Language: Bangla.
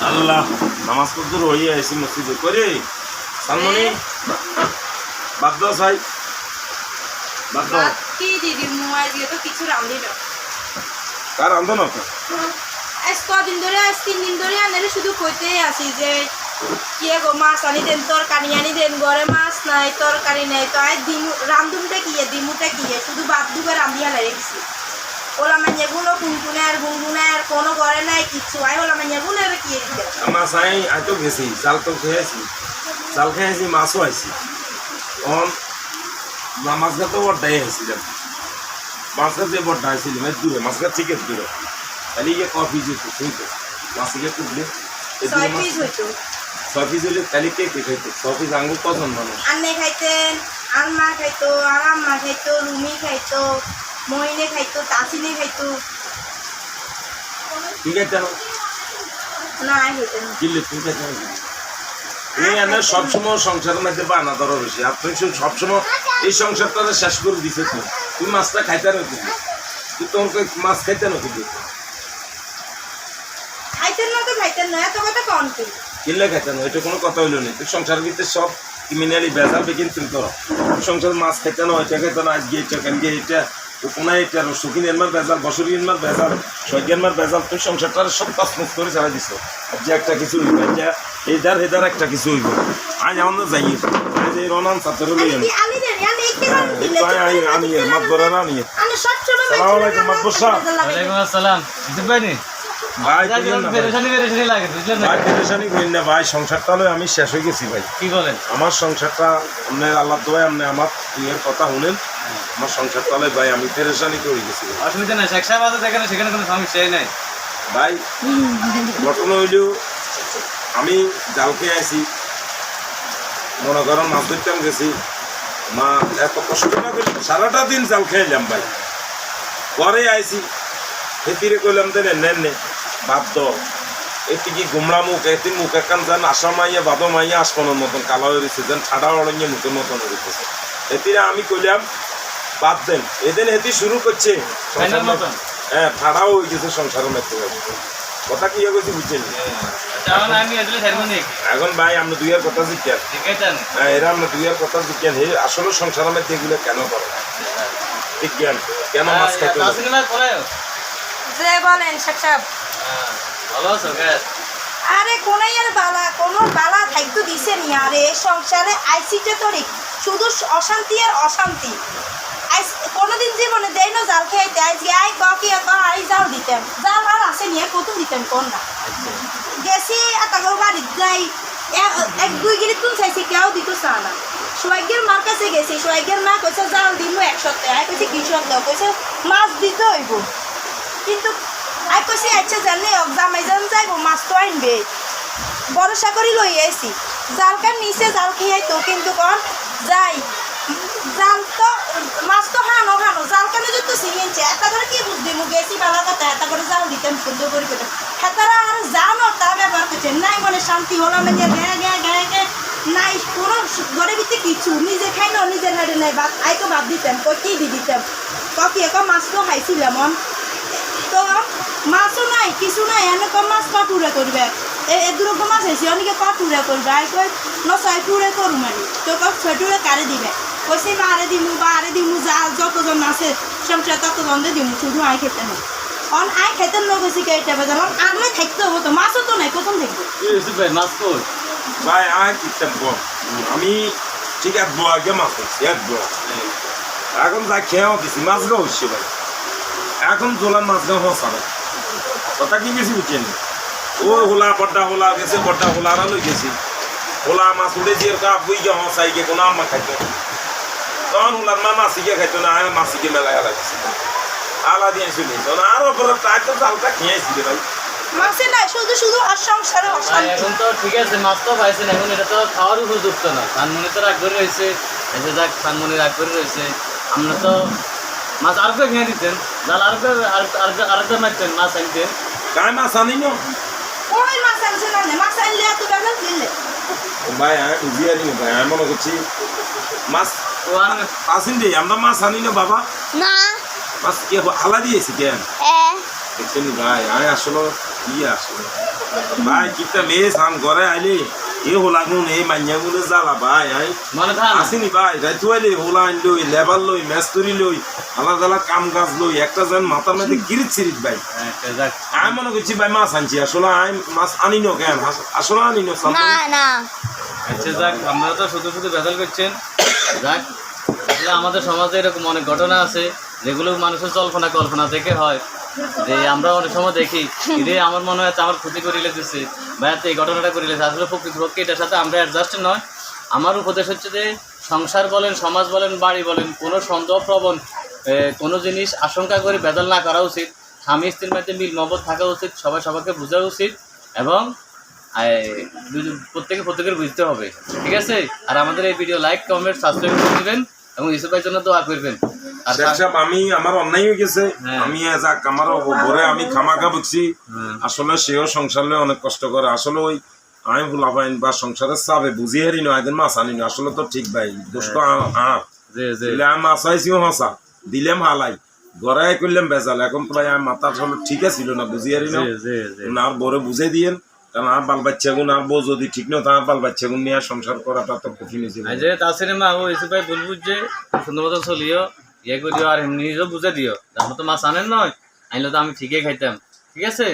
আল্লাহ নামাজ পড়তে রয়ে আছি মসজিদে করে সালমনি বাদ দাও ভাই বাদ দাও কি দিদি মোবাইল দিয়ে তো কিছু রাঁধি না কার রান্ধো না আজ কদিন ধরে আজ 3 দিন ধরে আনারে শুধু কইতেই আছি যে কি গো মাছ আনি দেন তরকারি আনি দেন ঘরে মাছ নাই তরকারি নাই তো আজ দিমু রান্ধুনটা কি দিমুটা কি শুধু বাদ দুবার রাঁধিয়া রেখেছি ওলা মাইয়াগুলো কুনকুনের গুনগুনের কোনো ঘরে নাই কিচ্ছু আই ওলা মাইয়াগুলো এবার কি দিবে মাছ আই তো গেছি চাল তো খেয়েছি চাল খেয়েছি মাছও আইছি তখন মাছ গা তো বড্ডাই আইছিলাম মাছ গা যে বড্ডা আইছিলাম দূরে মাছ গা ঠিক দূরে তাহলে গিয়ে কফি যেত শুনতো মাছ গিয়ে তুললে 6 পিস হইতো 6 পিস হইলে তাহলে কে কে খাইতো 6 পিস আঙ্গুর কজন মানুষ আন্নে খাইতেন আর মা খাইতো আর আম্মা খাইতো রুমি খাইতো মইনে খাইতো তাসিনে খাইতো ঠিক আছে না আই হইতো না কিনলে ঠিক আছে তুমি এনে সবসময় সংসারের মধ্যে বানা ধরা বেশি আপনি সবসময় এই সংসারটা শেষ করে দিছে তুমি মাছটা খাইতে না তুমি তুই তোমাকে মাছ খাইতে না কিন্তু খাইতেন না তো খাইতেন না এত কথা কম কি কিনলে খাইতে না এটা কোনো কথা হইলো না তুই সংসারের ভিতরে সব ক্রিমিনালি বেজাল বেকিন তুমি করো সংসারের মাছ খাইতে না ওইটা খাইতে না আজকে এটা কেন গিয়ে এটা কোনায় এটা সুখিনের মার বেজাল বছরের মার বেজাল সৈজ্ঞান মার বেজাল তুই সংসারটার সব কাজমুখ করে চালাই দিছ যে একটা কিছু হইব যে এইদার হেদার একটা কিছু হইব আজ আমাদের যাই আজ এই রনান ছাত্র লই কি আলি দেন আমি কি রান দিলে আমি মাত বড় না নিয়ে আমি সব সময় আসসালামু আলাইকুম মাতবর সাহেব ওয়ালাইকুম আসসালাম দিতে পারি ভাই পেরেশানি লাগে বুঝলেন না ভাই পেরেশানি করেন না ভাই সংসারটা লই আমি শেষ হয়ে গেছি ভাই কি বলেন আমার সংসারটা আপনি আল্লাহ দোয়ায় আপনি আমার ইয়ের কথা শুনেন আমার সংসারটা লই ভাই আমি পেরেশানি করে গেছি অসুবিধা নাই শেখ সাহেব আছে যেখানে সেখানে কোনো সমস্যাই নাই ভাই ঘটনা হইলেও আমি জালকে আইছি মনে করেন মাছ ধরতাম গেছি মা এত কষ্ট না করি সারাটা দিন জাল খেয়েলাম ভাই পরে আইছি এতিরে কইলাম দেন নেন নে ভাত দ এটি কি গুমড়া মুখ এটি মুখ একান যেন আশা মাইয়া বাদো মাইয়া আসমানের মতন কালো হয়েছে যেন ঠাডা অড়িয়ে মুখের মতন হয়েছে এতিরে আমি কইলাম বাদ দেন এদিন এটি শুরু করছে হ্যাঁ ঠাডাও হয়ে গেছে সংসারের মধ্যে কথা কি হয়েছে বুঝছেন এখন ভাই আমরা দুইয়ের কথা শিখেন হ্যাঁ এরা আমরা দুইয়ের কথা শিখেন হে আসলে সংসারের মধ্যে এগুলো কেন করে ঠিক জ্ঞান কেন মাছ খাইতে যে বলেন শেখ সাহেব ভালো আছো আরে কোনাইয়ার বালা কোনো বালা থাকতো দিছে নি আরে সংসারে আইসিতে তোরে শুধু অশান্তি আর অশান্তি কোনোদিন জীবনে দেয় না জাল খাইতে আজকে আই কি আই জাল দিতাম জাল আর আসে নিয়ে কত দিতাম কোন না গেছি আতাগর বাড়ি যাই 1-2 গিরি তুন চাইছি কেউ দিত চা না সোয়াগের মার কাছে গেছি সোয়াগের মা কইছে জাল দিমু 1 সপ্তাহে আই কইছে কি সপ্তাহ কইছে মাছ দিতে হইব কিন্তু আই কইছি আচ্ছা জানলে জামাই জান যাইব মাছ তো আনবে ভরসা করি লই আইছি জালকার নিচে জাল খেয়ে তো কিন্তু কন যাই জাল তো মাছ তো হানো জাল কেন যত সিরিয়েছে এটা ধরে কি বুঝবি মু গেছি বালা কথা এটা করে জাল দিতাম সুন্দর করে কথা হেতারা আর জানো তা ব্যবহার করছে নাই মনে শান্তি হলো না যে গে নাই পুরো ঘরে ভিতরে কিছু নিজে খাই না নিজের হাড়ে নাই ভাত আই তো ভাত দিতাম কি দিতাম কি মাছ তো খাইছিলাম তো মাছও নাই কিছু নাই এনে কম মাছ পাটুরে করবে এ দুরকম মাছ হয়েছে অনেকে পাটুরে করবে আই কই ন 6 টুরে করু মানে তো 6 টুরে কারে দিবে কইছে আরে দিমু যা যতজন আছে সংসার ততজন দিমু শুধু আই খেতে না অন আই খেতে লোক হয়েছে কেটে বেজালাম আগলে থাকতে হবো তো মাছও তো নাই প্রথম থাকবে মাছ কই ভাই আয় কিতাব আমি ঠিক আছে আগে মাছ হচ্ছে এখন যা খেয়েও দিছি মাছ গা হচ্ছে ভাই এখন জোলার মাছ গা হওয়া সারা কথা কি গেছি বুঝছেন ও বড্ডা হোলা গেছে বড্ডা হোলারা লই গেছি হোলা মাছ উঠে যে বুই গা হসাই গে কোনো আম্মা খাইতো তখন হোলার মা মাছিকে খাইতো না আমি মাছিকে মেলায় লাগছে আলা দিয়ে চলে তখন আরো বড় তাই তো জালটা খেয়েছি রে ভাই মাছে নাই শুধু আর সংসারে অশান্তি এখন তো ঠিক আছে মাছ তো পাইছেন এখন এটা তো খাওয়ার উপযুক্ত না ধানমনি তো রাগ করে রয়েছে এসে যাক ধানমনি রাগ করে রয়েছে আমরা তো মাছ আর কেউ খেয়ে দিতেন জাল আরেকটা মারতেন মাছ আনতেন কাই মাছ আনি না ওই মাছ আনছে না মাছ আনলে এত বেলা দিলে ভাই আমি বুঝিয়ে আনি ভাই আমি মনে করছি মাছ আসেন যে আমরা মাছ আনি না বাবা না মাছ কে আলা দিয়েছি কেন দেখছেন ভাই আমি আসলে আসলে ভাই কিতা মেয়ে সান ঘরে আইলে এ হোলাগুন এই মাইয়াগুলো জ্বালা ভাই আই মানে থান আসিনি ভাই রাইতু আইলে হোলা আইন লই লেবার লই মেস্তুরি লই আলাদা আলাদা কাম কাজ লই একটা যেন মাথার মধ্যে কিরিত সিরিত ভাই যাক আমি মনে করছি ভাই মাছ আনছি আসলে আমি মাছ আনি না কেন আসলে আনি না না না আচ্ছা যাক আপনারা তো শুধু শুধু ভেজাল করছেন যাক আসলে আমাদের সমাজে এরকম অনেক ঘটনা আছে যেগুলো মানুষের কল্পনা থেকে হয় যে আমরা অনেক সময় দেখি যে আমার মনে হয় আমার ক্ষতি করে লেগেছে বা এই ঘটনাটা করে লেগেছে আসলে প্রকৃতপক্ষে এটার সাথে আমরা অ্যাডজাস্ট নয়। আমার উপদেশ হচ্ছে যে সংসার বলেন সমাজ বলেন বাড়ি বলেন কোনো সন্দেহপ্রবণ কোনো জিনিস আশঙ্কা করে ভেজাল না করা উচিত। স্বামী স্ত্রীর মধ্যে মিল মহব্বত থাকা উচিত, সবাই সবাইকে বোঝা উচিত এবং প্রত্যেকের বুঝতে হবে, ঠিক আছে? আর আমাদের এই ভিডিও লাইক কমেন্ট সাবস্ক্রাইব করে দেবেন এবং ইউসুফ ভাইয়ের জন্য দোয়া করবেন। আর আমি আমার অন্যায় হয়ে গেছে, আমি যাক আমার ঘরে আমি খামাখা বকছি, আসলে সেও সংসারে অনেক কষ্ট করে। আসলে ওই আমি ভুলা পাইন বা সংসারের চাপে বুঝিয়ে হারি না একদিন মাছ আনি না, আসলে তো ঠিক ভাই দোষ তো আমি মাছ আইছিও হাসা দিলাম হালাই ঘরে করলাম বেজাল। এখন তো ভাই আমি মাথা আসলে ঠিক আছিল না, বুঝিয়ে হারি না আর বড় বুঝে দিয়েন, কারণ আর বাল বাচ্চা গুণ আর বউ যদি ঠিক না তার বাল বাচ্চা গুণ নিয়ে সংসার করাটা তো কঠিন হয়েছিল। তাছাড়া মা ও ইউসুফ ভাই বলবো যে সুন্দর মতো চলিও ইয়ে করিও আর নিজেও বুঝে দিও, আমার তো মাছ আনেন নয় আনলে তো আমি ঠিকই খাইতাম, ঠিক আছে?